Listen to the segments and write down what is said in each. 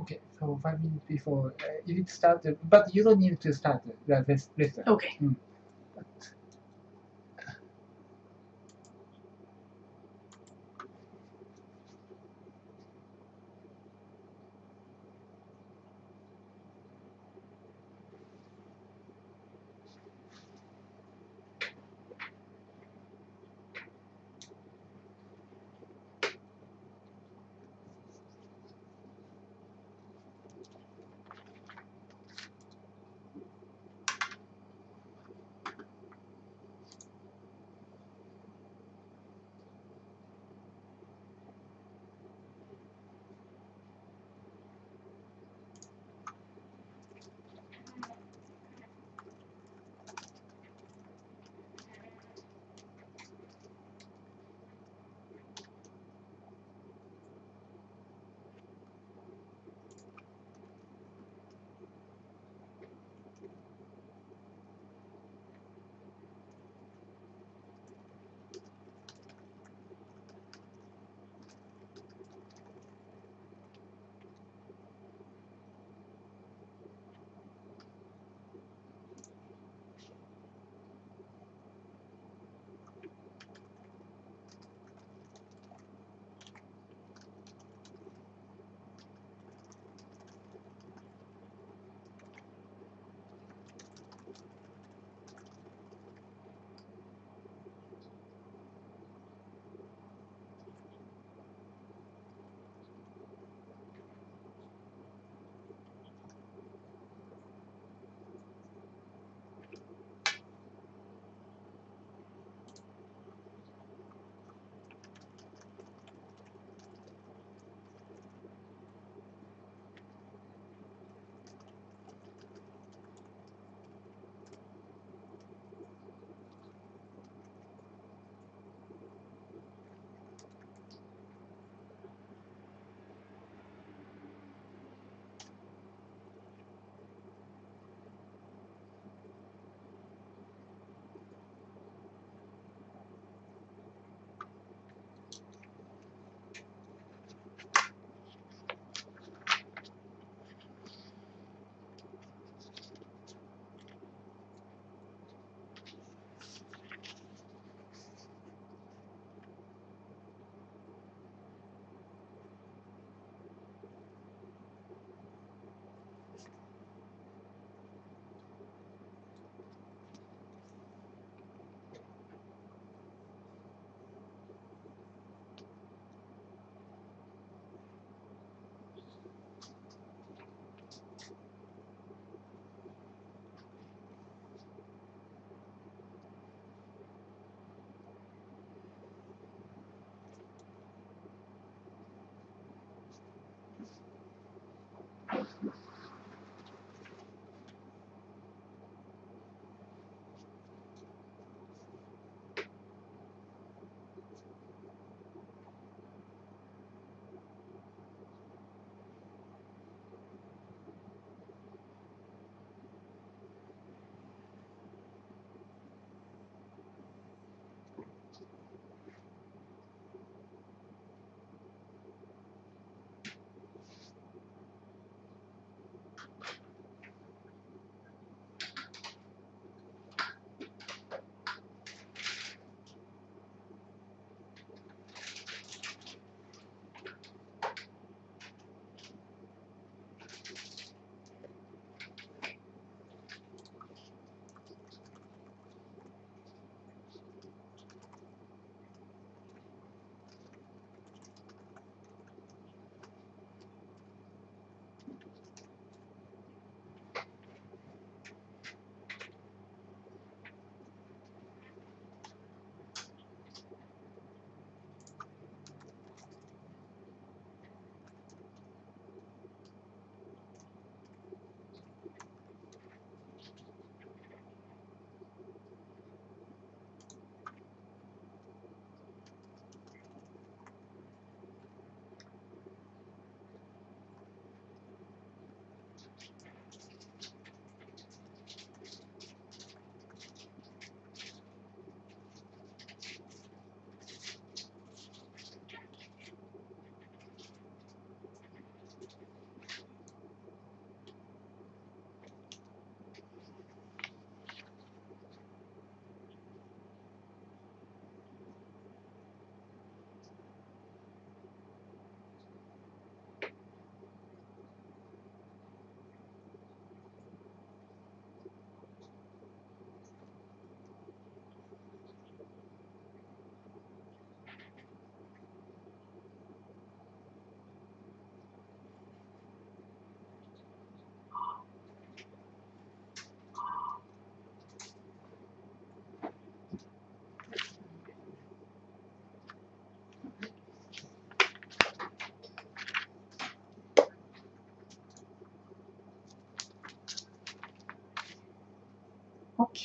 Okay, so 5 minutes before you need to start, but you don't need to start the lesson. Okay. But,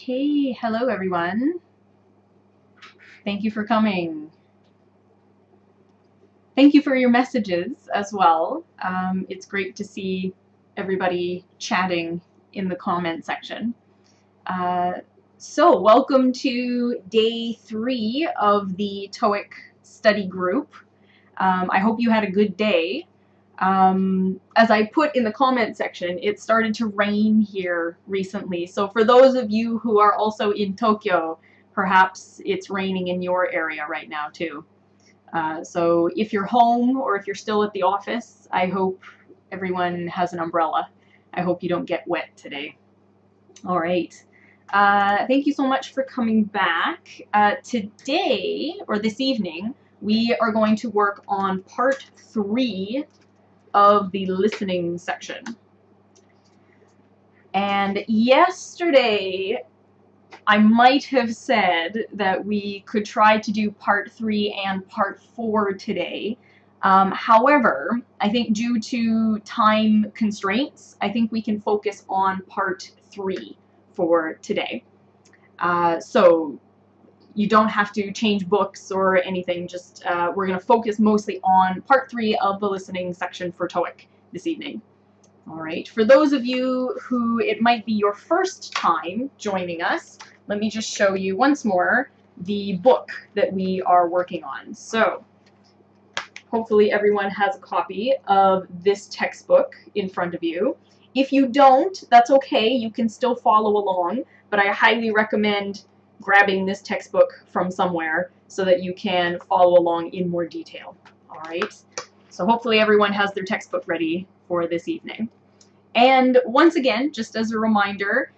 Okay, hello everyone. Thank you for coming. Thank you for your messages as well. It's great to see everybody chatting in the comment section. So welcome to day 3 of the TOEIC study group. I hope you had a good day. As I put in the comment section, it started to rain here recently. So for those of you who are also in Tokyo, perhaps it's raining in your area right now too. So if you're home or if you're still at the office, I hope everyone has an umbrella. I hope you don't get wet today. All right. Thank you so much for coming back. Today, or this evening, we are going to work on part 3 of the listening section. And yesterday, I might have said that we could try to do part 3 and part 4 today. However, I think due to time constraints, I think we can focus on part 3 for today. So you don't have to change books or anything, just we're going to focus mostly on part 3 of the listening section for TOEIC this evening. All right, for those of you who it might be your first time joining us, let me just show you once more the book that we are working on. So hopefully everyone has a copy of this textbook in front of you. If you don't, that's okay, you can still follow along, but I highly recommend grabbing this textbook from somewhere so that you can follow along in more detail. All right, so hopefully everyone has their textbook ready for this evening. And once again, just as a reminder,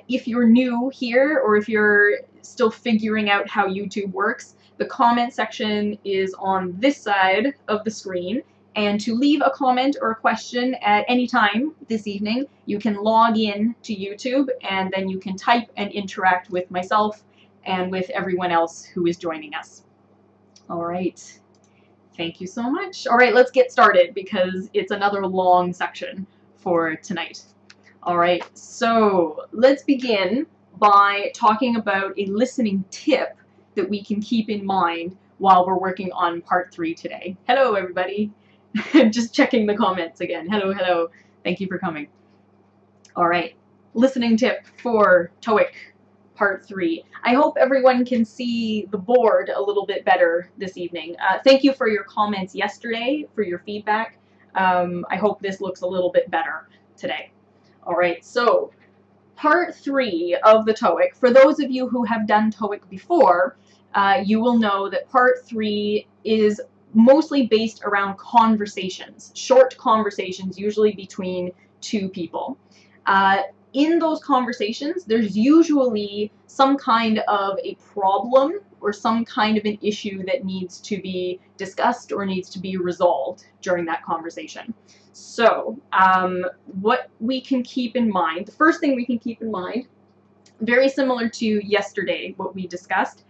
if you're new here or if you're still figuring out how YouTube works, the comment section is on this side of the screen. And to leave a comment or a question at any time this evening, you can log in to YouTube and then you can type and interact with myself and with everyone else who is joining us. All right. Thank you so much. All right, let's get started because it's another long section for tonight. All right, so let's begin by talking about a listening tip that we can keep in mind while we're working on part 3 today. Hello, everybody. Just checking the comments again. Hello, hello. Thank you for coming. All right, listening tip for TOEIC part 3. I hope everyone can see the board a little bit better this evening. Thank you for your comments yesterday, for your feedback. I hope this looks a little bit better today. All right, so part 3 of the TOEIC. For those of you who have done TOEIC before, you will know that part 3 is mostly based around conversations, short conversations, usually between 2 people. In those conversations, there's usually some kind of a problem or some kind of an issue that needs to be discussed or needs to be resolved during that conversation. So what we can keep in mind, the first thing we can keep in mind, very similar to yesterday, what we discussed,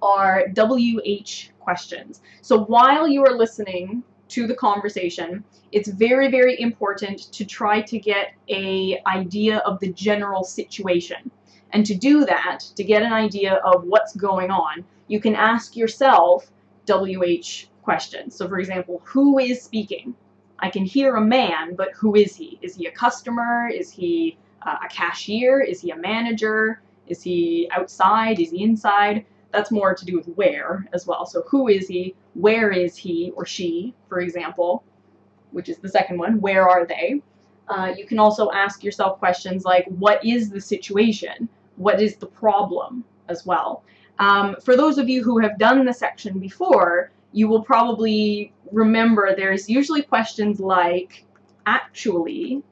are WH questions. So while you are listening to the conversation, it's very, very important to try to get an idea of the general situation. And to do that, to get an idea of what's going on, you can ask yourself WH questions. So for example, who is speaking? I can hear a man, but who is he? Is he a customer? Is he a cashier? Is he a manager? Is he outside? Is he inside? That's more to do with where as well. So who is he? Where is he or she, for example, which is the second one. Where are they? You can also ask yourself questions like, what is the situation? What is the problem as well? For those of you who have done the section before, you will probably remember there's usually questions like actually,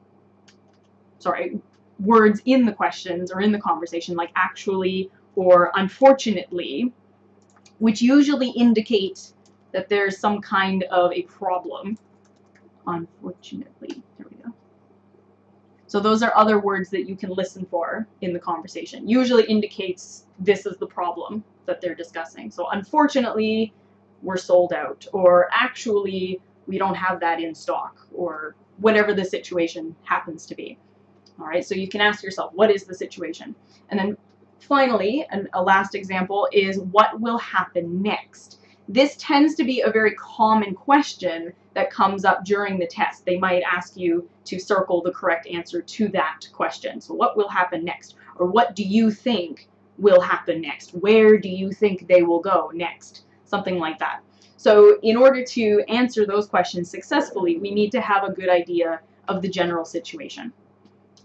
sorry, words in the questions or in the conversation like actually or unfortunately, which usually indicate that there's some kind of a problem. Unfortunately, there we go. So those are other words that you can listen for in the conversation. Usually indicates this is the problem that they're discussing. So unfortunately, we're sold out, or actually, we don't have that in stock, or whatever the situation happens to be. All right, so you can ask yourself, what is the situation? And then finally, a last example is what will happen next. This tends to be a very common question that comes up during the test. They might ask you to circle the correct answer to that question. So what will happen next? Or what do you think will happen next? Where do you think they will go next? Something like that. So in order to answer those questions successfully, we need to have a good idea of the general situation.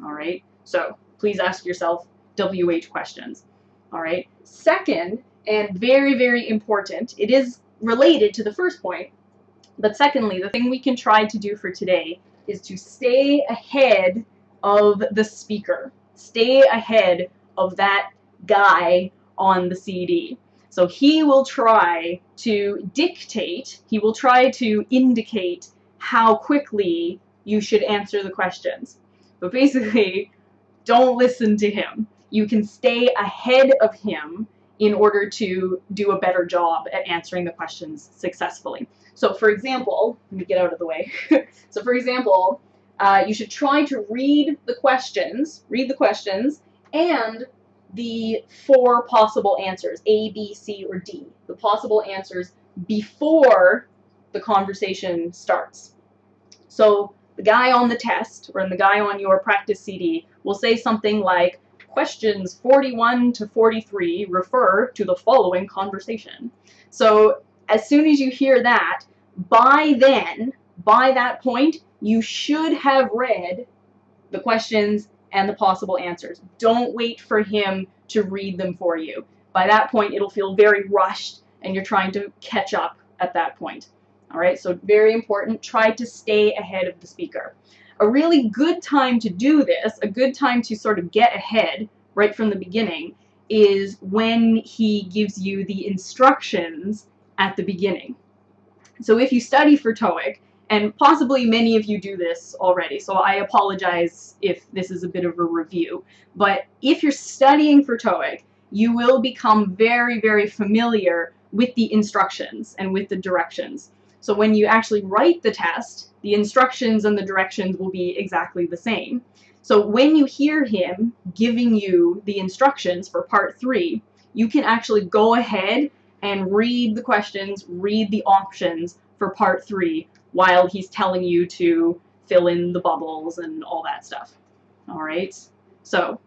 All right, so please ask yourself WH questions. All right, second, and very, very important, it is related to the first point, but secondly, the thing we can try to do for today is to stay ahead of the speaker. Stay ahead of that guy on the CD. So he will try to dictate, he will try to indicate how quickly you should answer the questions. But basically, don't listen to him. You can stay ahead of him in order to do a better job at answering the questions successfully. So for example, let me get out of the way. So for example, you should try to read the questions and the 4 possible answers, A, B, C, or D, the possible answers before the conversation starts. So the guy on the test, or the guy on your practice CD, will say something like, questions 41 to 43 refer to the following conversation. So as soon as you hear that, by that point, you should have read the questions and the possible answers. Don't wait for him to read them for you. By that point, it'll feel very rushed and you're trying to catch up at that point. All right, so very important, try to stay ahead of the speaker. A really good time to do this, a good time to sort of get ahead right from the beginning, is when he gives you the instructions at the beginning. So if you study for TOEIC, and possibly many of you do this already, so I apologize if this is a bit of a review, but if you're studying for TOEIC, you will become very, very familiar with the instructions and with the directions. So when you actually write the test, the instructions and the directions will be exactly the same. So when you hear him giving you the instructions for part 3, you can actually go ahead and read the questions, read the options for part 3 while he's telling you to fill in the bubbles and all that stuff. All right, so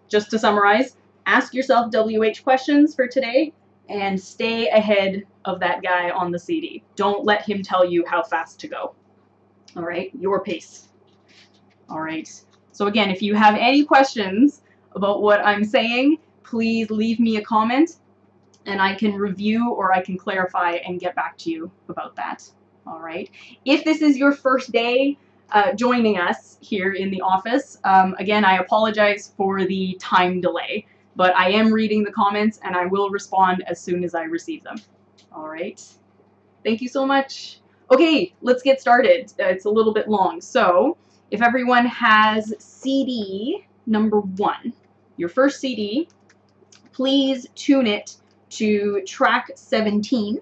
just to summarize, ask yourself WH questions for today and stay ahead of that guy on the CD. Don't let him tell you how fast to go. All right, your pace. All right, so again, if you have any questions about what I'm saying, please leave me a comment and I can review or I can clarify and get back to you about that. All right, if this is your first day joining us here in the office, again, I apologize for the time delay, but I am reading the comments and I will respond as soon as I receive them. All right, thank you so much. Okay, let's get started. It's a little bit long. So if everyone has CD number 1, your first CD, please tune it to track 17.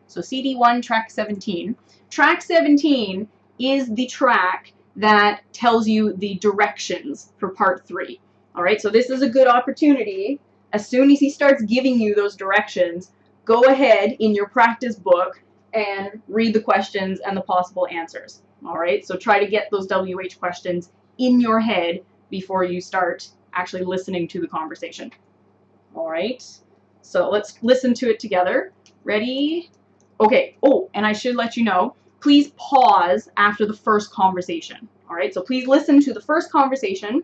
So CD 1, track 17. Track 17 is the track that tells you the directions for part 3. All right, so this is a good opportunity. As soon as he starts giving you those directions, go ahead in your practice book and read the questions and the possible answers. All right, so try to get those WH questions in your head before you start actually listening to the conversation. All right, so let's listen to it together. Ready? Okay, oh, and I should let you know, please pause after the first conversation. All right, so please listen to the first conversation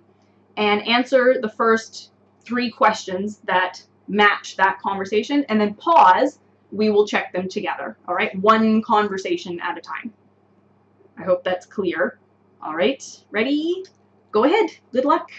and answer the first 3 questions that match that conversation, and then pause. We will check them together. All right, 1 conversation at a time. I hope that's clear. All right, ready? Go ahead. Good luck.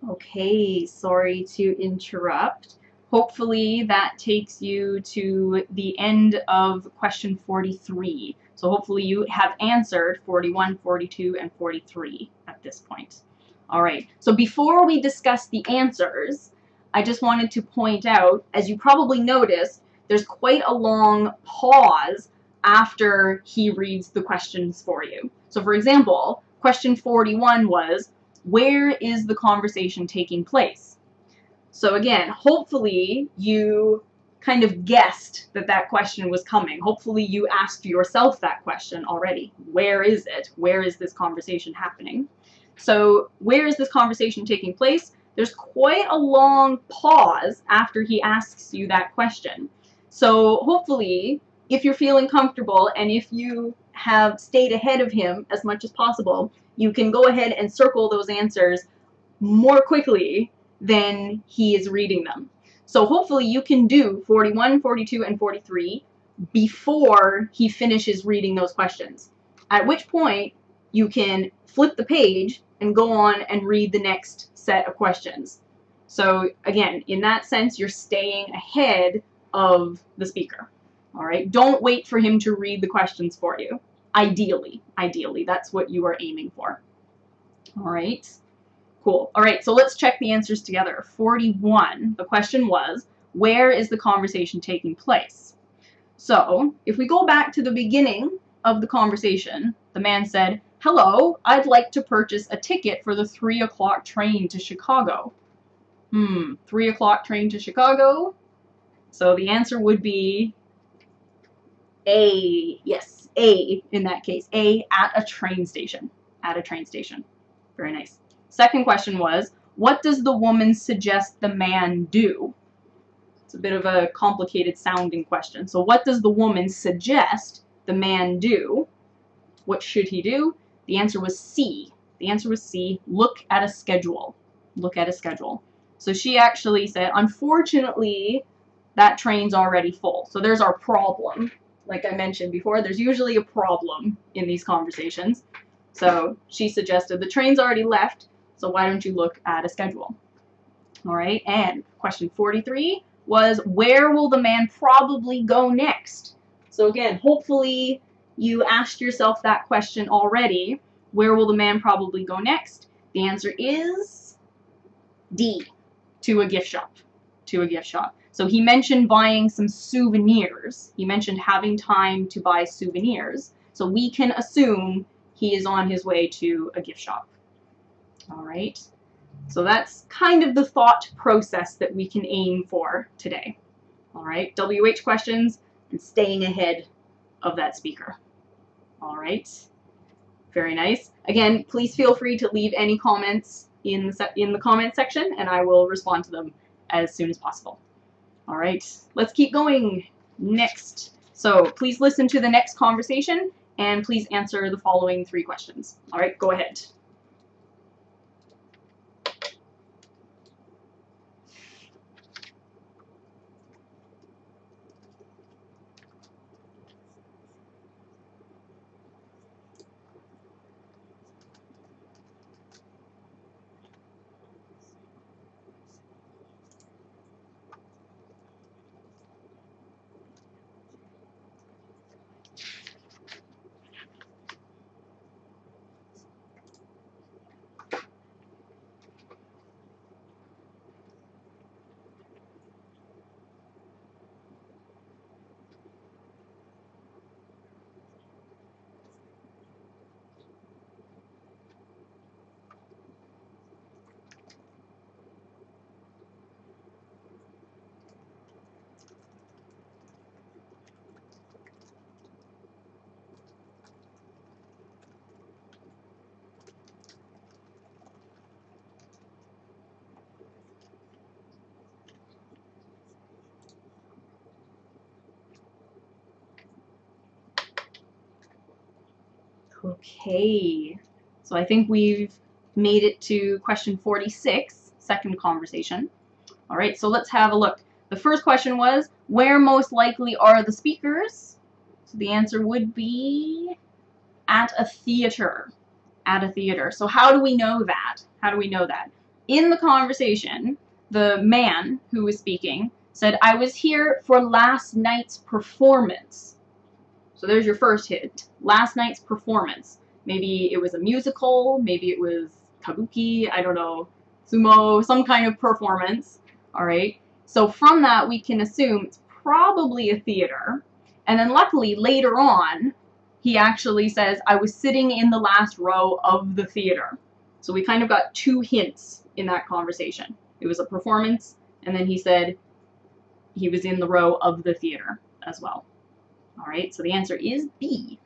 Okay, sorry to interrupt. Hopefully that takes you to the end of question 43. So hopefully you have answered 41, 42, and 43 at this point. All right, so before we discuss the answers, I just wanted to point out, as you probably noticed, there's quite a long pause after he reads the questions for you. So for example, question 41 was, where is the conversation taking place? So again, hopefully you kind of guessed that that question was coming. Hopefully you asked yourself that question already. Where is it? Where is this conversation happening? So where is this conversation taking place? There's quite a long pause after he asks you that question. So hopefully, if you're feeling comfortable and if you have stayed ahead of him as much as possible, you can go ahead and circle those answers more quickly than he is reading them. So hopefully you can do 41, 42, and 43 before he finishes reading those questions. At which point you can flip the page and go on and read the next set of questions. So again, in that sense, you're staying ahead of the speaker. All right, don't wait for him to read the questions for you. Ideally, that's what you are aiming for. All right, cool. All right, so let's check the answers together. 41, the question was, where is the conversation taking place? So if we go back to the beginning of the conversation, the man said, hello, I'd like to purchase a ticket for the 3 o'clock train to Chicago. 3 o'clock train to Chicago? So the answer would be A. Yes, A in that case. A, at a train station. At a train station. Very nice. Second question was, what does the woman suggest the man do? It's a bit of a complicated sounding question. So what does the woman suggest the man do? What should he do? The answer was C. The answer was C, look at a schedule. Look at a schedule. So she actually said, unfortunately, that train's already full. So there's our problem. Like I mentioned before, there's usually a problem in these conversations. So she suggested the train's already left, so why don't you look at a schedule? All right, and question 43 was, where will the man probably go next? So again, hopefully you asked yourself that question already. Where will the man probably go next? The answer is D, to a gift shop. To a gift shop. So he mentioned buying some souvenirs. He mentioned having time to buy souvenirs. So we can assume he is on his way to a gift shop. All right. So that's kind of the thought process that we can aim for today. All right. WH questions and staying ahead of that speaker. All right. Very nice. Again, please feel free to leave any comments in the comment section, and I will respond to them as soon as possible. All right, let's keep going. Next. So please listen to the next conversation and please answer the following 3 questions. All right, go ahead. Okay, so I think we've made it to question 46, second conversation. All right, so let's have a look. The first question was, where most likely are the speakers? So the answer would be at a theater. At a theater. So how do we know that? How do we know that? in the conversation, the man who was speaking said, I was here for last night's performance. So there's your first hint. Last night's performance. Maybe it was a musical, maybe it was kabuki, I don't know, sumo, some kind of performance. All right. So from that, we can assume it's probably a theater. And then luckily, later on, he actually says, I was sitting in the last row of the theater. So we kind of got 2 hints in that conversation. It was a performance, and then he said he was in the row of the theater as well. All right, so the answer is B.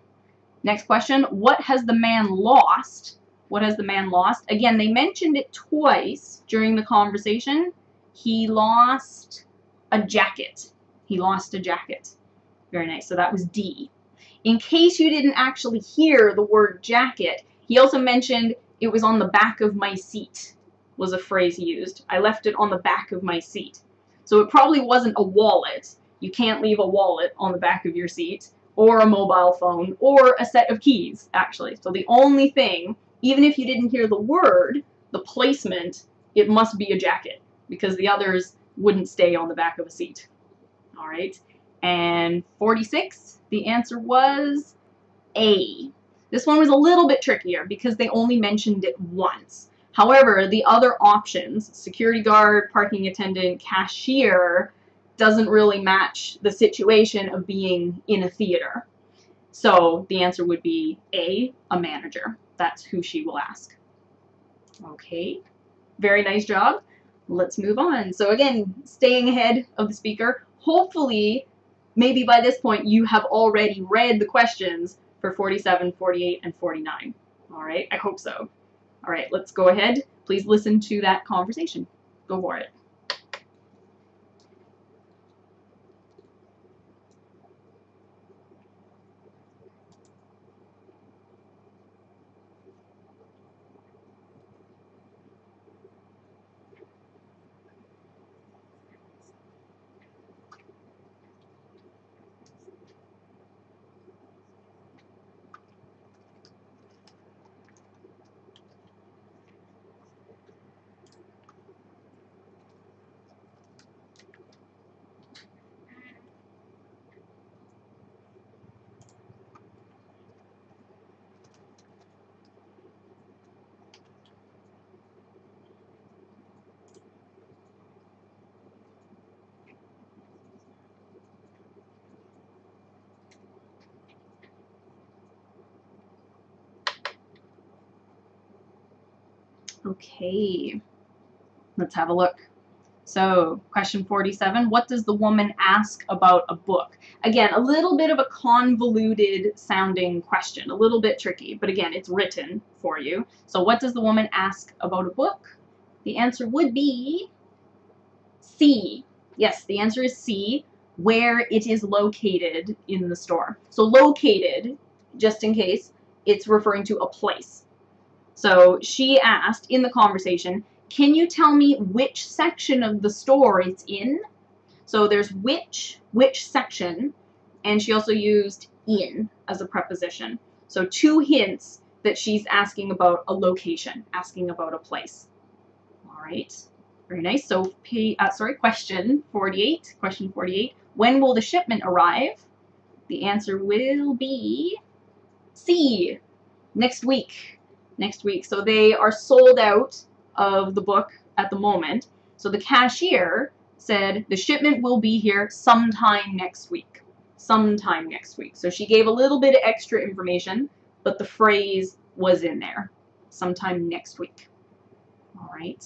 Next question, what has the man lost? What has the man lost? Again, they mentioned it twice during the conversation. He lost a jacket. He lost a jacket. Very nice, so that was D. In case you didn't actually hear the word jacket, he also mentioned it was on the back of my seat, was a phrase he used. I left it on the back of my seat. So it probably wasn't a wallet. You can't leave a wallet on the back of your seat, or a mobile phone, or a set of keys, actually. So the only thing, even if you didn't hear the word, the placement, it must be a jacket, because the others wouldn't stay on the back of a seat. All right. And 46, the answer was A. This one was a little bit trickier because they only mentioned it once. However, the other options, security guard, parking attendant, cashier, doesn't really match the situation of being in a theater. So the answer would be A, a manager. That's who she will ask. Okay, very nice job. Let's move on. So again, staying ahead of the speaker, hopefully, maybe by this point, you have already read the questions for 47, 48, and 49. All right, I hope so. All right, let's go ahead. Please listen to that conversation. Go for it. Okay, let's have a look. So, question 47, what does the woman ask about a book? Again, a little bit of a convoluted sounding question, a little bit tricky, but again, it's written for you. So what does the woman ask about a book? The answer would be C. Yes, the answer is C, where it is located in the store. So located, just in case, it's referring to a place. So she asked in the conversation, can you tell me which section of the store it's in? So there's which section, and she also used in as a preposition. So 2 hints that she's asking about a location, asking about a place. All right, very nice. So question 48, when will the shipment arrive? The answer will be C, next week. Next week. So they are sold out of the book at the moment. So the cashier said the shipment will be here sometime next week. Sometime next week. So she gave a little bit of extra information, but the phrase was in there. Sometime next week. All right.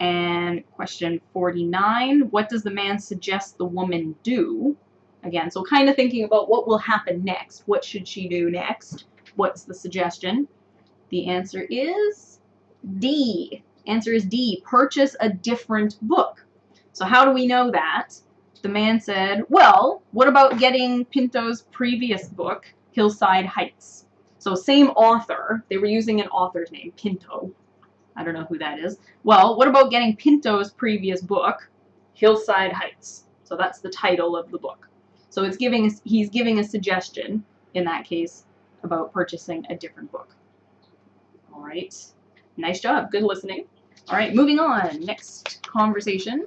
And question 49, what does the man suggest the woman do? Again, so kind of thinking about what will happen next. What should she do next? What's the suggestion? The answer is D. Answer is D, purchase a different book. So how do we know that? The man said, well, what about getting Pinto's previous book, Hillside Heights? So same author. They were using an author's name, Pinto. I don't know who that is. Well, what about getting Pinto's previous book, Hillside Heights? So that's the title of the book. So he's giving a suggestion, in that case, about purchasing a different book. All right. Nice job. Good listening. All right, moving on. Next conversation.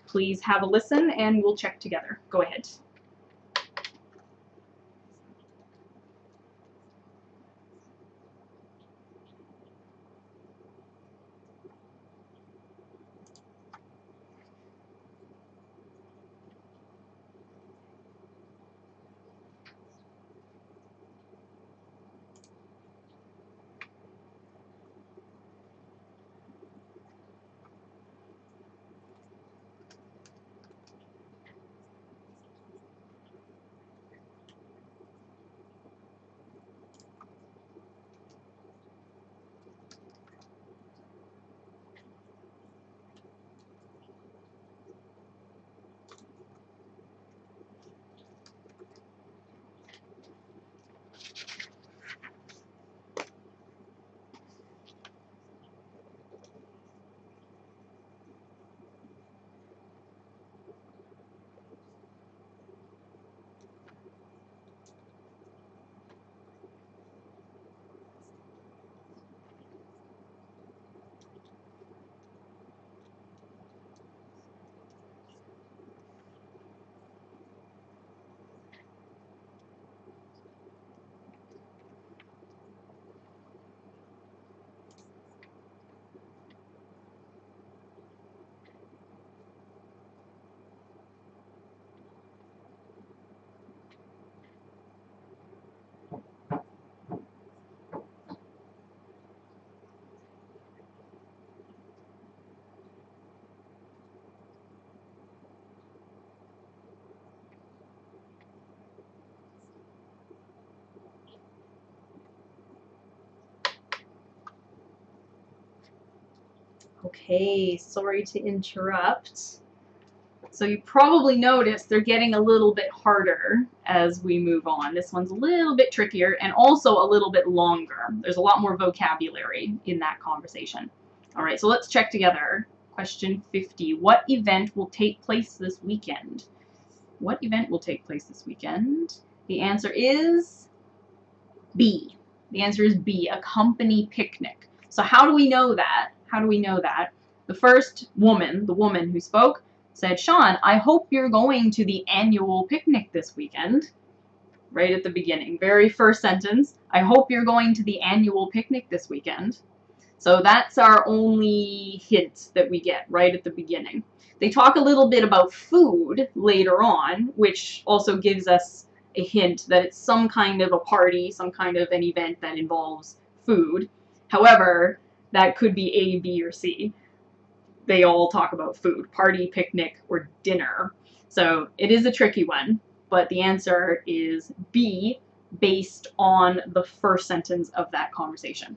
Please have a listen and we'll check together. Go ahead. Okay, sorry to interrupt. So you probably noticed they're getting a little bit harder as we move on. This one's a little bit trickier and also a little bit longer. There's a lot more vocabulary in that conversation. All right, so let's check together. Question 50. What event will take place this weekend? What event will take place this weekend? The answer is B. The answer is B, a company picnic. So how do we know that? How do we know that? The first woman, the woman who spoke, said, Sean, I hope you're going to the annual picnic this weekend. Right at the beginning. Very first sentence. I hope you're going to the annual picnic this weekend. So that's our only hint that we get right at the beginning. They talk a little bit about food later on, which also gives us a hint that it's some kind of a party, some kind of an event that involves food. However, that could be A, B, or C. They all talk about food, party, picnic, or dinner. So it is a tricky one, but the answer is B, based on the first sentence of that conversation.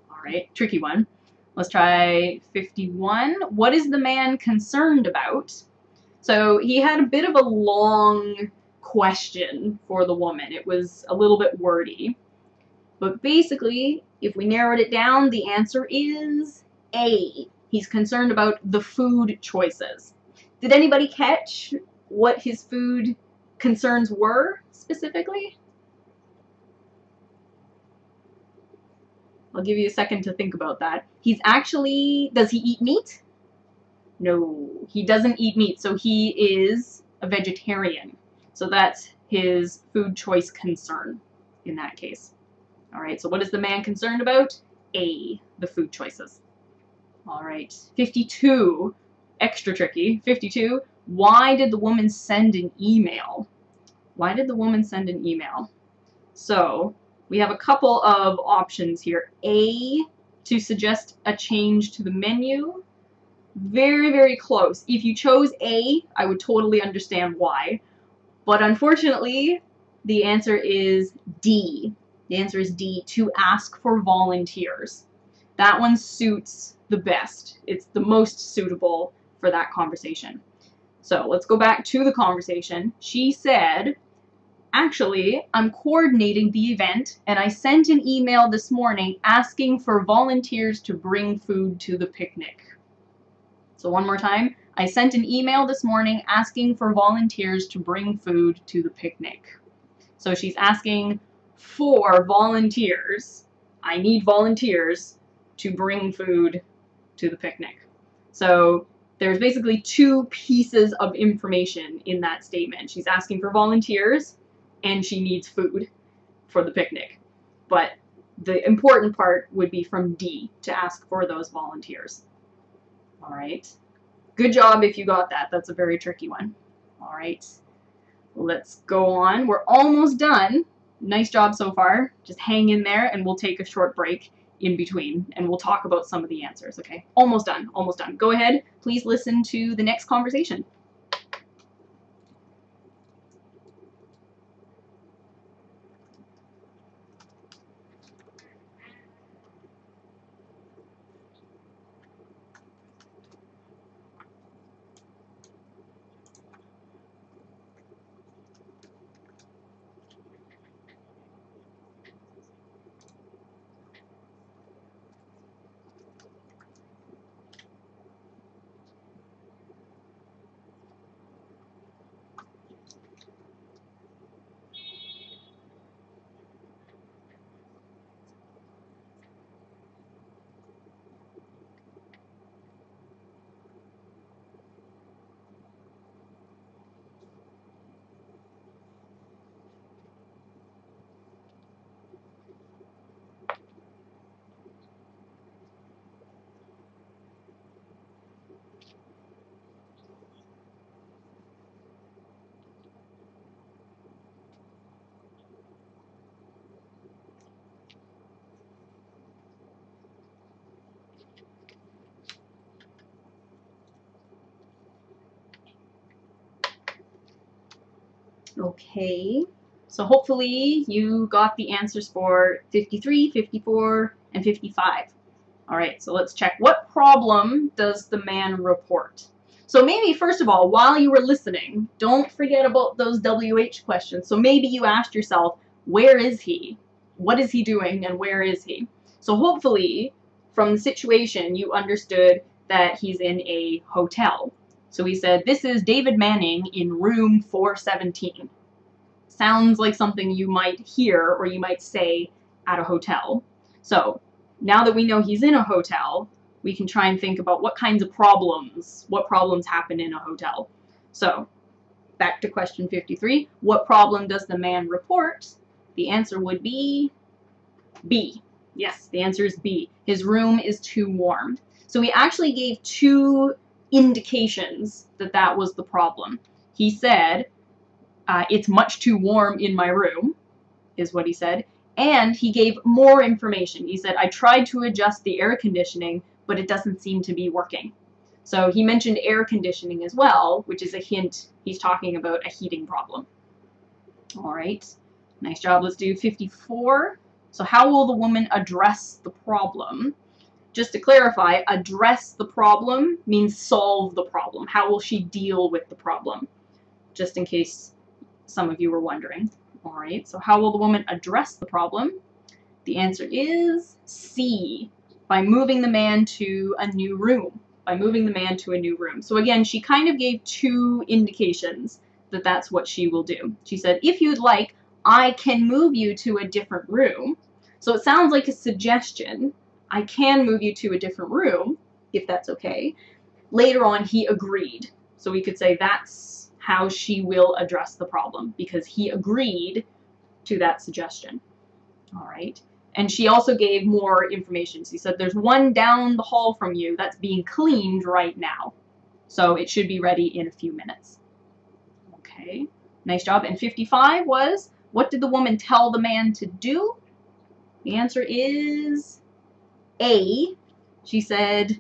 All right, tricky one. Let's try 51. What is the man concerned about? So he had a bit of a long question for the woman. It was a little bit wordy. But basically, if we narrowed it down, the answer is A. He's concerned about the food choices. Did anybody catch what his food concerns were specifically? I'll give you a second to think about that. He's actually, does he eat meat? No, he doesn't eat meat, so he is a vegetarian. So that's his food choice concern in that case. All right, so what is the man concerned about? A, the food choices. All right, 52, extra tricky. 52, why did the woman send an email? Why did the woman send an email? So we have a couple of options here. A, to suggest a change to the menu. Very, very close. If you chose A, I would totally understand why. But unfortunately, the answer is D. The answer is D, to ask for volunteers. That one suits the best. It's the most suitable for that conversation. So let's go back to the conversation. She said, actually, I'm coordinating the event, and I sent an email this morning asking for volunteers to bring food to the picnic. So one more time. I sent an email this morning asking for volunteers to bring food to the picnic. So she's asking for volunteers. I need volunteers to bring food to the picnic. So there's basically two pieces of information in that statement. She's asking for volunteers, and she needs food for the picnic. But the important part would be from D, to ask for those volunteers. All right. Good job if you got that. That's a very tricky one. All right. Let's go on. We're almost done. Nice job so far. Just hang in there, and we'll take a short break in between, and we'll talk about some of the answers, okay? Almost done, almost done. Go ahead, please listen to the next conversation. Okay, so hopefully you got the answers for 53, 54, and 55. All right, so let's check. What problem does the man report? So maybe, first of all, while you were listening, don't forget about those WH questions. So maybe you asked yourself, where is he? What is he doing, and where is he? So hopefully, from the situation, you understood that he's in a hotel. So he said, this is David Manning in room 417. Sounds like something you might hear or you might say at a hotel. So now that we know he's in a hotel, we can try and think about what kinds of problems, what problems happen in a hotel. So back to question 53. What problem does the man report? The answer would be B. Yes, the answer is B. His room is too warm. So he actually gave two indications that that was the problem. He said, it's much too warm in my room, is what he said. And he gave more information. He said, I tried to adjust the air conditioning, but it doesn't seem to be working. So he mentioned air conditioning as well, which is a hint he's talking about a heating problem. All right, nice job. Let's do 54. So how will the woman address the problem? Just to clarify, address the problem means solve the problem. How will she deal with the problem? Just in case some of you were wondering. All right, so how will the woman address the problem? The answer is C, by moving the man to a new room. By moving the man to a new room. So again, she kind of gave two indications that that's what she will do. She said, if you'd like, I can move you to a different room. So it sounds like a suggestion. I can move you to a different room, if that's okay. Later on, he agreed. So we could say that's how she will address the problem, because he agreed to that suggestion. All right. And she also gave more information. She said, there's one down the hall from you that's being cleaned right now. So it should be ready in a few minutes. Okay, nice job. And 55 was, what did the woman tell the man to do? The answer is A. She said,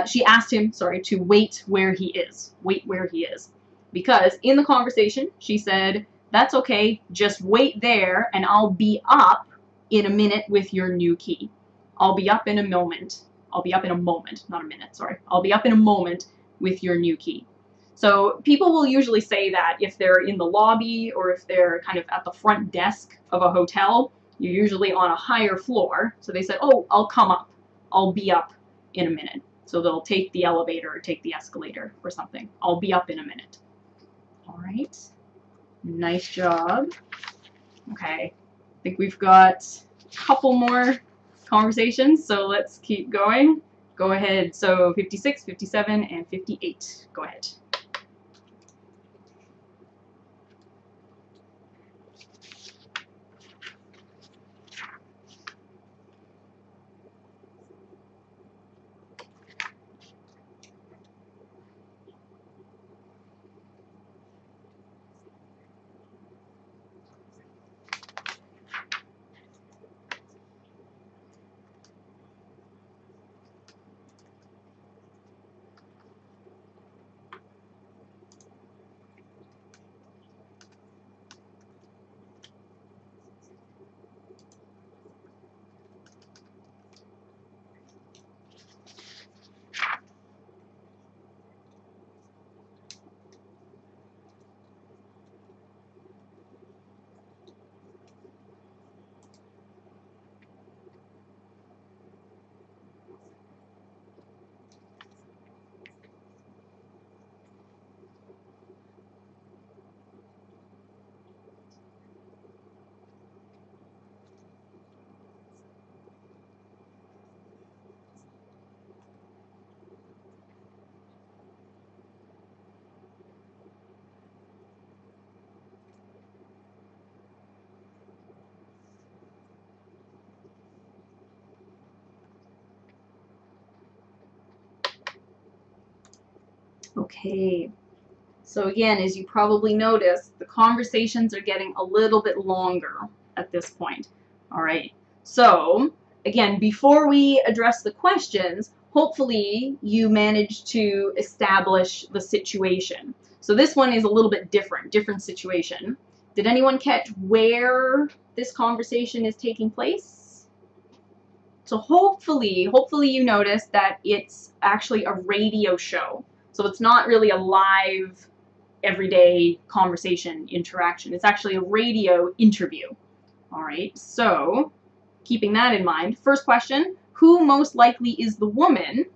she asked him, to wait where he is. Wait where he is. Because in the conversation, she said, that's okay, just wait there and I'll be up in a minute with your new key. I'll be up in a moment. I'll be up in a moment, not a minute, sorry. I'll be up in a moment with your new key. So people will usually say that if they're in the lobby or if they're kind of at the front desk of a hotel, you're usually on a higher floor. So they said, oh, I'll come up. I'll be up in a minute. So they'll take the elevator or take the escalator or something. I'll be up in a minute. All right. Nice job. Okay. I think we've got a couple more conversations, so let's keep going. Go ahead. So 56, 57, and 58. Go ahead. Okay, so again, as you probably noticed, the conversations are getting a little bit longer at this point. All right, so again, before we address the questions, hopefully you managed to establish the situation. So this one is a little bit different situation. Did anyone catch where this conversation is taking place? So hopefully you noticed that it's actually a radio show. So it's not really a live, everyday conversation interaction. It's actually a radio interview. All right, so keeping that in mind, first question, who most likely is the woman?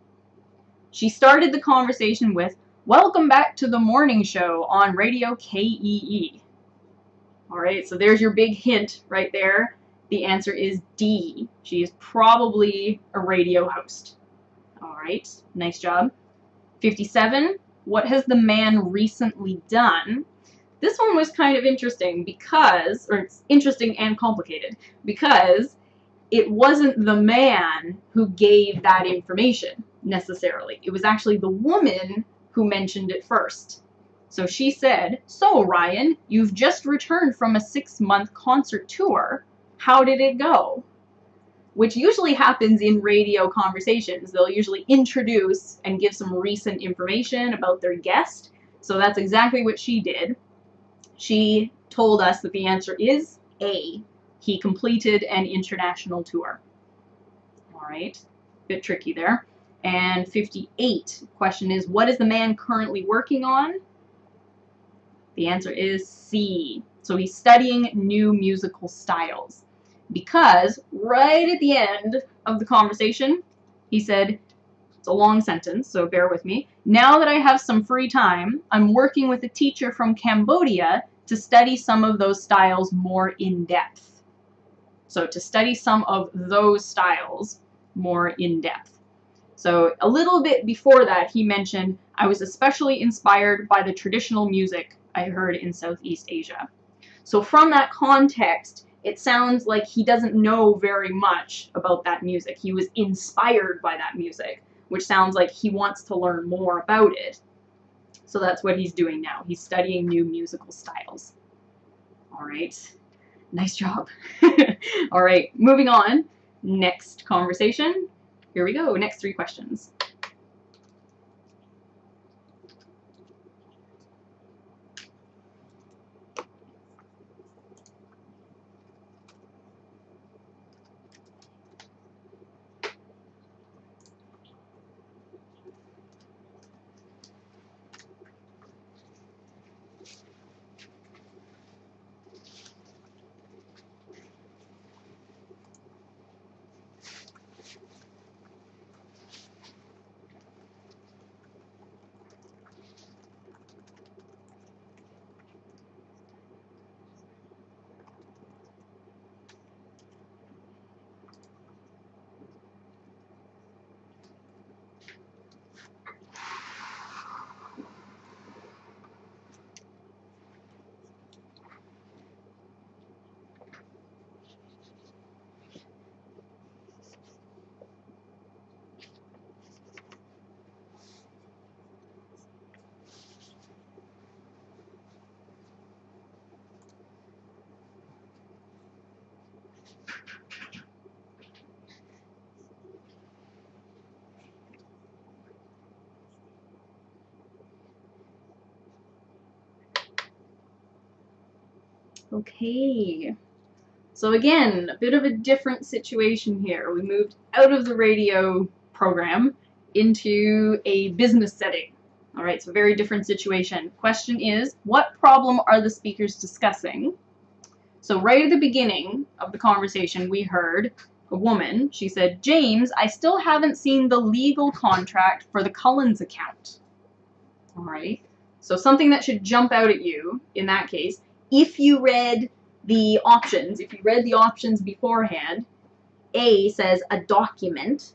She started the conversation with, "Welcome back to the morning show on Radio KEE." All right, so there's your big hint right there. The answer is D. She is probably a radio host. All right, nice job. 57, what has the man recently done? This one was kind of interesting because, or it's interesting and complicated, because it wasn't the man who gave that information necessarily. It was actually the woman who mentioned it first. So she said, "So Ryan, you've just returned from a 6-month concert tour. How did it go?" Which usually happens in radio conversations. They'll usually introduce and give some recent information about their guest. So that's exactly what she did. She told us that the answer is A. He completed an international tour. All right, bit tricky there. And 58, question is, what is the man currently working on? The answer is C. So he's studying new musical styles. Because right at the end of the conversation, he said, it's a long sentence, so bear with me. "Now that I have some free time, I'm working with a teacher from Cambodia to study some of those styles more in depth." So to study some of those styles more in depth. So a little bit before that, he mentioned, "I was especially inspired by the traditional music I heard in Southeast Asia." So from that context, it sounds like he doesn't know very much about that music. He was inspired by that music, which sounds like he wants to learn more about it. So that's what he's doing now. He's studying new musical styles. All right, nice job. All right, moving on. Next conversation. Here we go, next 3 questions. Okay. So again, a bit of a different situation here. We moved out of the radio program into a business setting. All right, so very different situation. Question is, what problem are the speakers discussing? So right at the beginning of the conversation, we heard a woman. She said, James, I still haven't seen the legal contract for the Cullens account. All right, so something that should jump out at you in that case, if you read the options, beforehand, A says a document,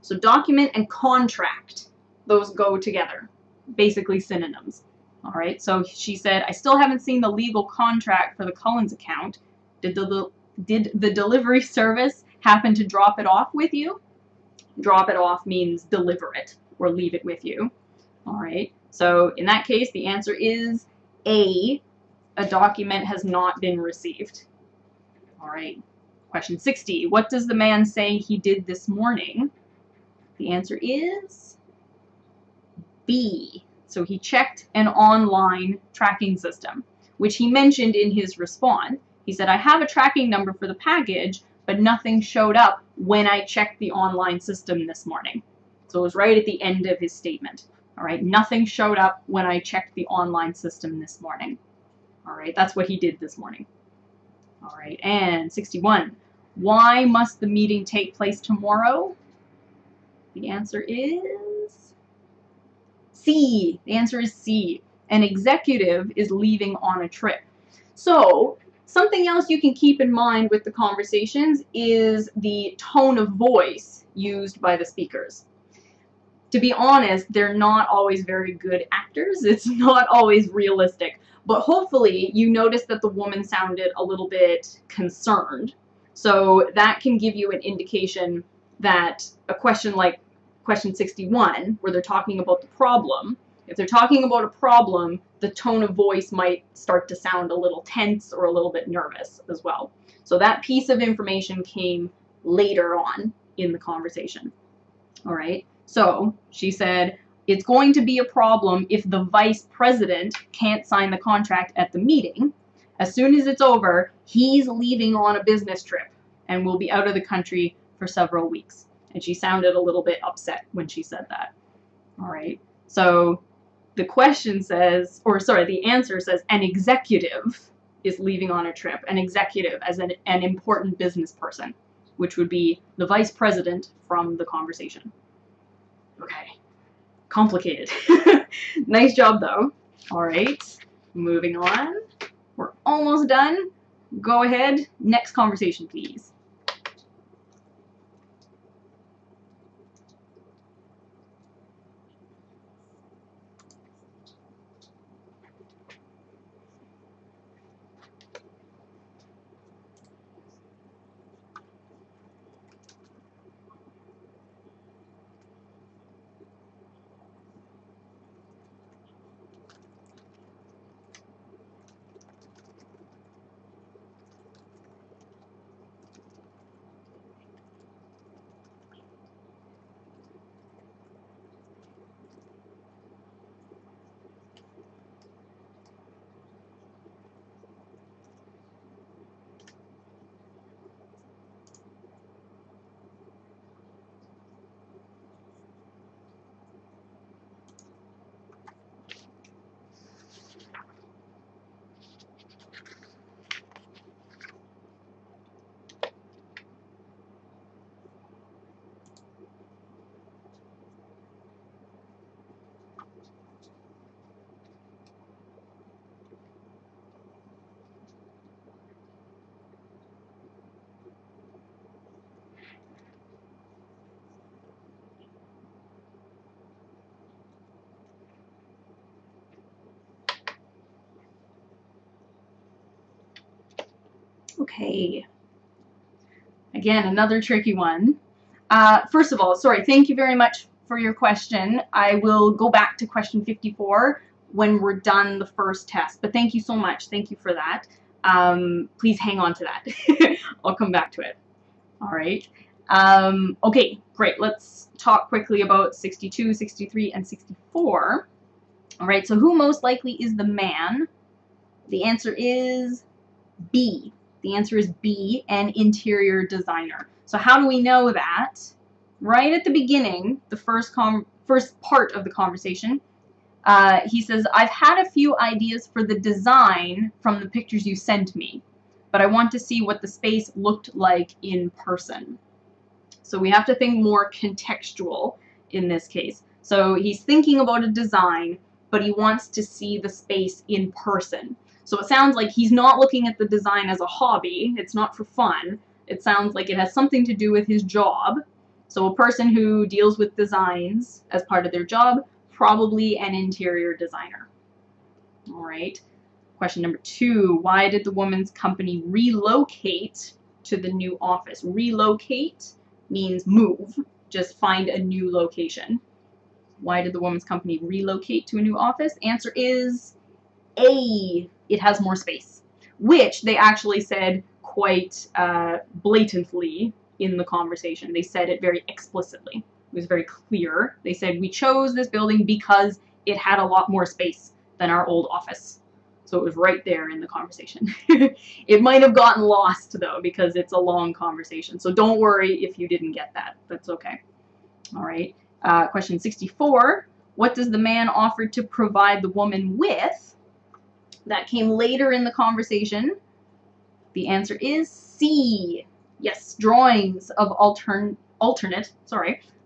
so document and contract, those go together, basically synonyms. All right, so she said, I still haven't seen the legal contract for the Cullens account. Did the delivery service happen to drop it off with you? Drop it off means deliver it or leave it with you. All right, so in that case, the answer is A, a document has not been received. All right, question 60. What does the man say he did this morning? The answer is B. So he checked an online tracking system, which he mentioned in his response. He said, I have a tracking number for the package, but nothing showed up when I checked the online system this morning. So it was right at the end of his statement. All right, nothing showed up when I checked the online system this morning. All right, that's what he did this morning. All right, and 61. Why must the meeting take place tomorrow? The answer is C. The answer is C. An executive is leaving on a trip. So something else you can keep in mind with the conversations is the tone of voice used by the speakers. To be honest, they're not always very good actors. It's not always realistic. But hopefully you noticed that the woman sounded a little bit concerned. So that can give you an indication that a question like question 61, where they're talking about the problem, if they're talking about a problem, the tone of voice might start to sound a little tense or a little bit nervous as well. So that piece of information came later on in the conversation. All right, so she said, it's going to be a problem if the vice president can't sign the contract at the meeting. As soon as it's over, he's leaving on a business trip and will be out of the country for several weeks. And she sounded a little bit upset when she said that. All right, so the question says, or sorry, the answer says an executive is leaving on a trip. An executive as an important business person, which would be the vice president from the conversation. Okay, complicated. Nice job though. All right, moving on. We're almost done. Go ahead, next conversation please. Okay. Again, another tricky one. First of all, sorry, thank you very much for your question. I will go back to question 54 when we're done the first test, but thank you so much. Thank you for that. Please hang on to that. I'll come back to it. All right. Okay, great. Let's talk quickly about 62, 63, and 64. All right, so who most likely is the man? The answer is B. The answer is B, an interior designer. So how do we know that? Right at the beginning, the first part of the conversation, he says, I've had a few ideas for the design from the pictures you sent me, but I want to see what the space looked like in person. So we have to think more contextual in this case. So he's thinking about a design, but he wants to see the space in person. So it sounds like he's not looking at the design as a hobby. It's not for fun. It sounds like it has something to do with his job. So a person who deals with designs as part of their job, probably an interior designer. All right. Question number 2, why did the woman's company relocate to the new office? Relocate means move, just find a new location. Why did the woman's company relocate to a new office? Answer is A, it has more space, which they actually said quite blatantly in the conversation. They said it very explicitly. It was very clear. They said, we chose this building because it had a lot more space than our old office. So it was right there in the conversation. It might have gotten lost, though, because it's a long conversation. So don't worry if you didn't get that. That's okay. All right. Question 64. What does the man offer to provide the woman with? That came later in the conversation. The answer is C. Yes, drawings of alternate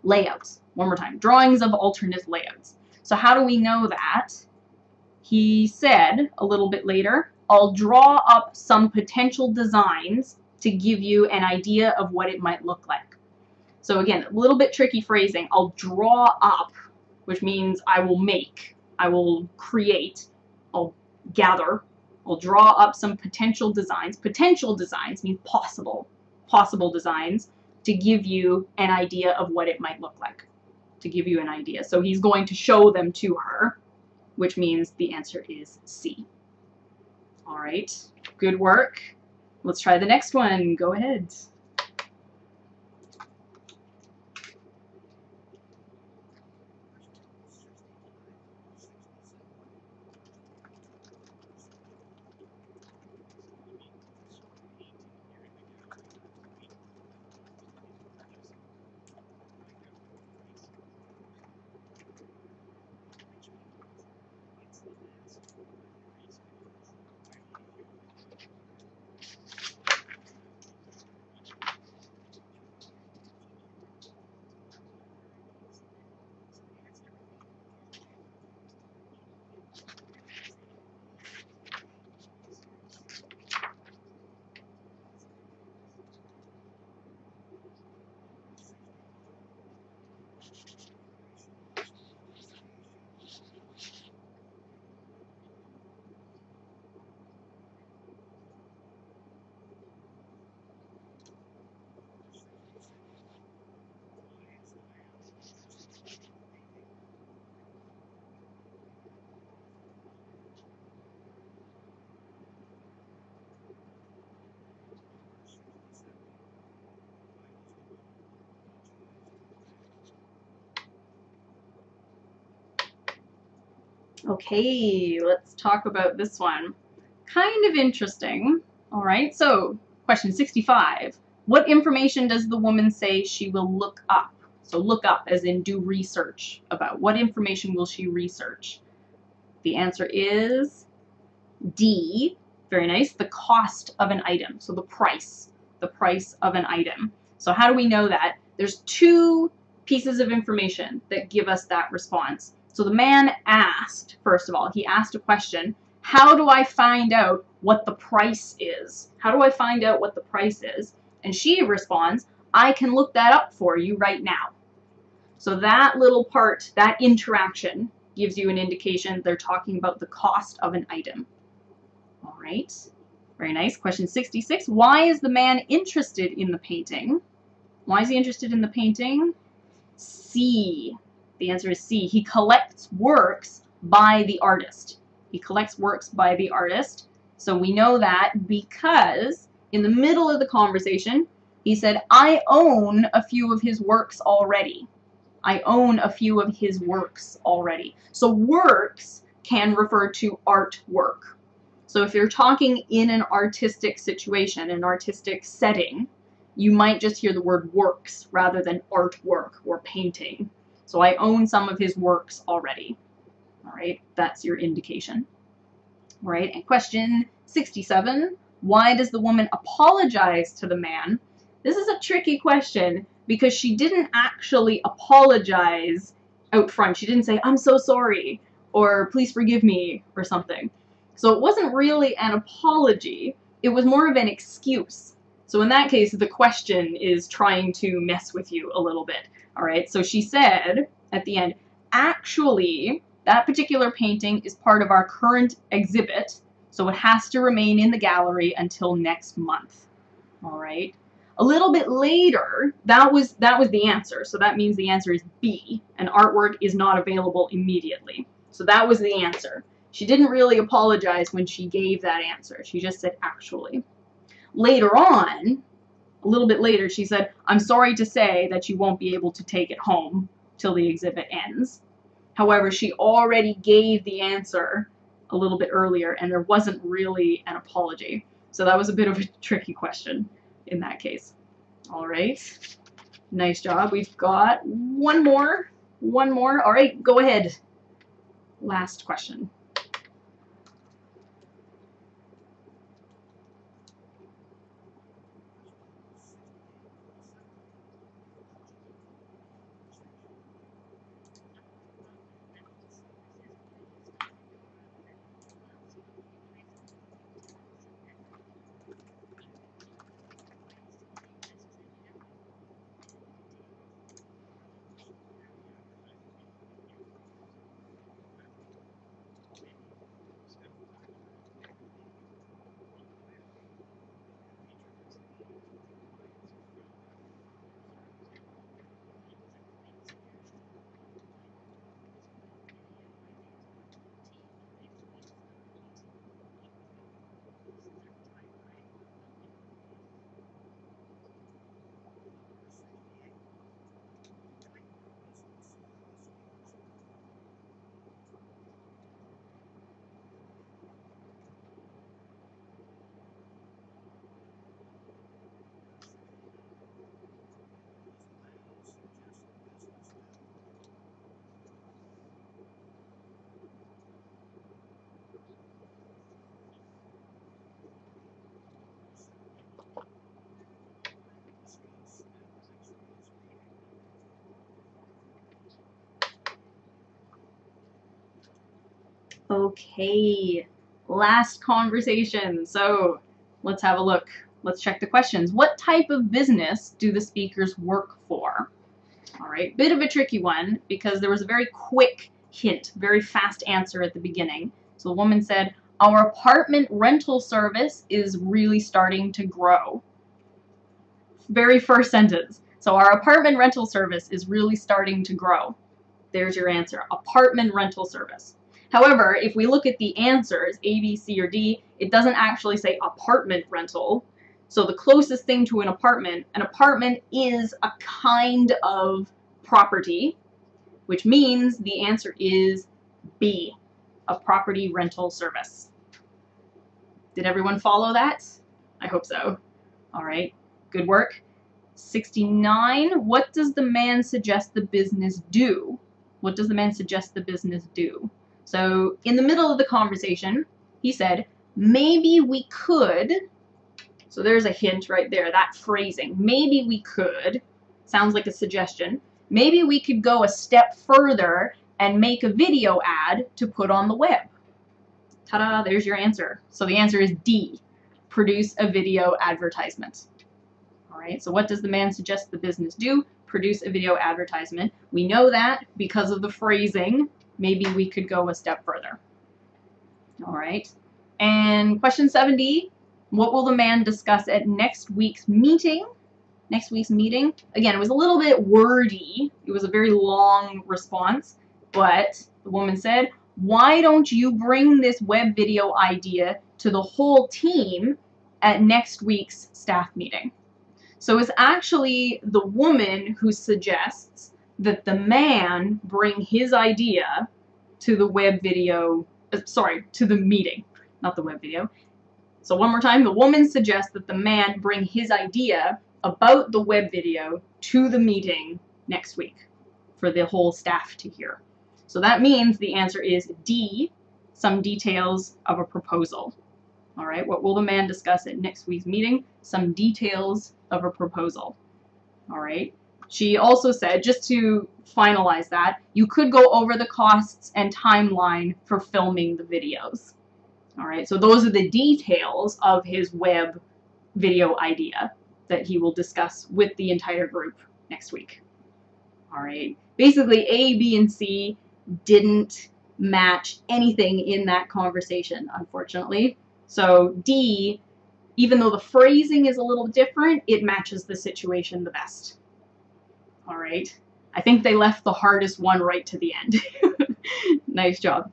layouts. One more time. Drawings of alternate layouts. So how do we know that? He said a little bit later, I'll draw up some potential designs to give you an idea of what it might look like. So again, a little bit tricky phrasing. I'll draw up, which means I will make, I will create, I'll gather, I'll draw up some potential designs. Potential designs mean possible designs to give you an idea of what it might look like, to give you an idea. So he's going to show them to her, which means the answer is C. All right, good work. Let's try the next one. Go ahead. Okay, let's talk about this one. Kind of interesting. All right, so question 65. What information does the woman say she will look up? So look up as in do research about. What information will she research? The answer is D. Very nice. The cost of an item. So the price of an item. So how do we know that? There's 2 pieces of information that give us that response. So the man asked, first of all, he asked a question, how do I find out what the price is? How do I find out what the price is? And she responds, I can look that up for you right now. So that little part, that interaction, gives you an indication they're talking about the cost of an item. All right, very nice. Question 66, why is the man interested in the painting? Why is he interested in the painting? C. The answer is C. He collects works by the artist. He collects works by the artist. So we know that because in the middle of the conversation, he said, I own a few of his works already. I own a few of his works already. So works can refer to artwork. So if you're talking in an artistic situation, an artistic setting, you might just hear the word works rather than artwork or painting. So I own some of his works already. All right, that's your indication. All right, and question 67, why does the woman apologize to the man? This is a tricky question because she didn't actually apologize out front. She didn't say, I'm so sorry, or please forgive me, or something. So it wasn't really an apology. It was more of an excuse. So in that case, the question is trying to mess with you a little bit. All right, so she said at the end, actually, that particular painting is part of our current exhibit, so it has to remain in the gallery until next month. All right. A little bit later, that was the answer. So that means the answer is B, and artwork is not available immediately. So that was the answer. She didn't really apologize when she gave that answer. She just said actually. Later on, a little bit later, she said, I'm sorry to say that you won't be able to take it home till the exhibit ends. However, she already gave the answer a little bit earlier, and there wasn't really an apology. So that was a bit of a tricky question in that case. All right. Nice job. We've got one more. All right, go ahead. Last question. Okay, last conversation. So let's have a look. Let's check the questions. What type of business do the speakers work for? All right, bit of a tricky one because there was a very quick hint, very fast answer at the beginning. So the woman said, our apartment rental service is really starting to grow. Very first sentence. So our apartment rental service is really starting to grow. There's your answer, apartment rental service. However, if we look at the answers, A, B, C, or D, it doesn't actually say apartment rental. So the closest thing to an apartment is a kind of property, which means the answer is B, a property rental service. Did everyone follow that? I hope so. All right, good work. 69, what does the man suggest the business do? What does the man suggest the business do? So in the middle of the conversation, he said, maybe we could, so there's a hint right there, that phrasing, maybe we could, sounds like a suggestion, maybe we could go a step further and make a video ad to put on the web. Ta-da, there's your answer. So the answer is D, produce a video advertisement. All right, so what does the man suggest the business do? Produce a video advertisement. We know that because of the phrasing. Maybe we could go a step further. All right. And question 70, what will the man discuss at next week's meeting? Next week's meeting. Again, it was a little bit wordy. It was a very long response, but the woman said, why don't you bring this web video idea to the whole team at next week's staff meeting? So it's actually the woman who suggests that the man bring his idea to the web video, to the meeting. not the web video. So one more time, the woman suggests that the man bring his idea about the web video to the meeting next week for the whole staff to hear. So that means the answer is D, some details of a proposal. All right, what will the man discuss at next week's meeting? Some details of a proposal. All right. She also said, just to finalize that, you could go over the costs and timeline for filming the videos. All right, so those are the details of his web video idea that he will discuss with the entire group next week. All right, basically A, B, and C didn't match anything in that conversation, unfortunately. So D, even though the phrasing is a little different, it matches the situation the best. All right, I think they left the hardest one right to the end. Nice job.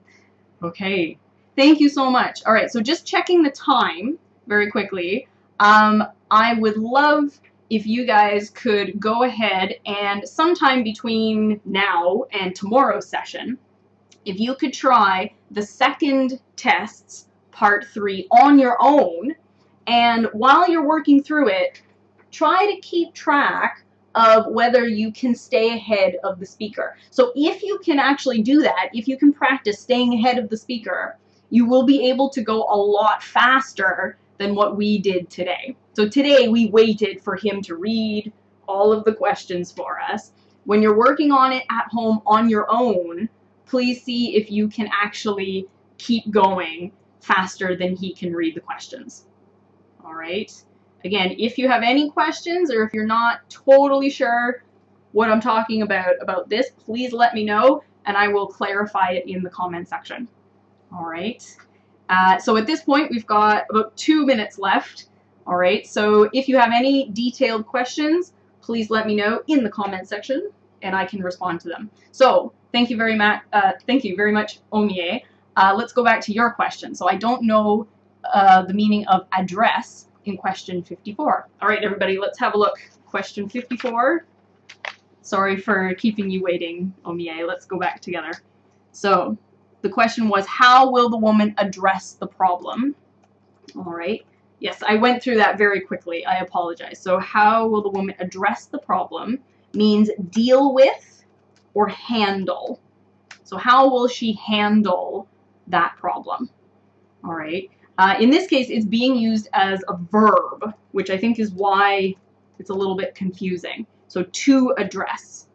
Okay, thank you so much. All right, so just checking the time very quickly. I would love if you guys could go ahead and sometime between now and tomorrow's session, if you could try the second tests, part 3, on your own, and while you're working through it, try to keep track of whether you can stay ahead of the speaker. So if you can actually do that, if you can practice staying ahead of the speaker, you will be able to go a lot faster than what we did today. So today we waited for him to read all of the questions for us. When you're working on it at home on your own, please see if you can actually keep going faster than he can read the questions. All right. Again, if you have any questions or if you're not totally sure what I'm talking about this, please let me know and I will clarify it in the comment section. All right. So at this point, we've got about 2 minutes left. All right. So if you have any detailed questions, please let me know in the comment section and I can respond to them. So thank you very much, Omie. Let's go back to your question. So I don't know the meaning of address in question 54. All right, everybody, let's have a look. Question 54. Sorry for keeping you waiting, Omie. Let's go back together. So the question was, how will the woman address the problem? All right. Yes, I went through that very quickly. I apologize. So how will the woman address the problem means deal with or handle. So how will she handle that problem? All right. In this case, it's being used as a verb, which I think is why it's a little bit confusing. So to address.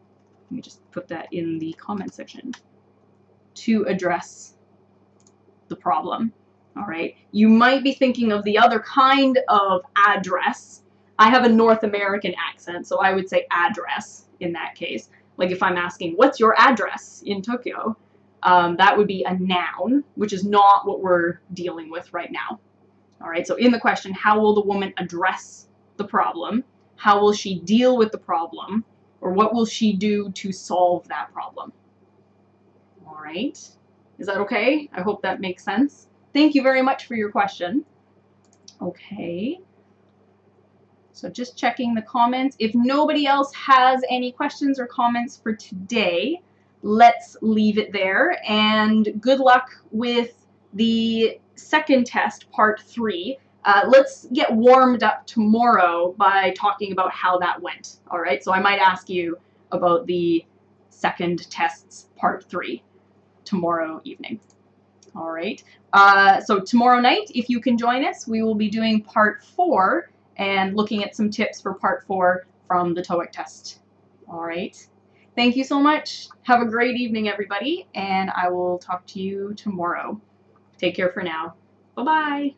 Let me just put that in the comment section. To address the problem. All right. You might be thinking of the other kind of address. I have a North American accent, so I would say address in that case. Like if I'm asking, what's your address in Tokyo? That would be a noun, which is not what we're dealing with right now. All right, so in the question, how will the woman address the problem? How will she deal with the problem? Or what will she do to solve that problem? All right, is that okay? I hope that makes sense. Thank you very much for your question. Okay, so just checking the comments. If nobody else has any questions or comments for today, let's leave it there, and good luck with the second test, part 3. Let's get warmed up tomorrow by talking about how that went. All right, so I might ask you about the second test's part 3 tomorrow evening. All right, so tomorrow night, if you can join us, we will be doing part 4 and looking at some tips for part 4 from the TOEIC test. All right. Thank you so much. Have a great evening, everybody, and I will talk to you tomorrow. Take care for now. Bye-bye.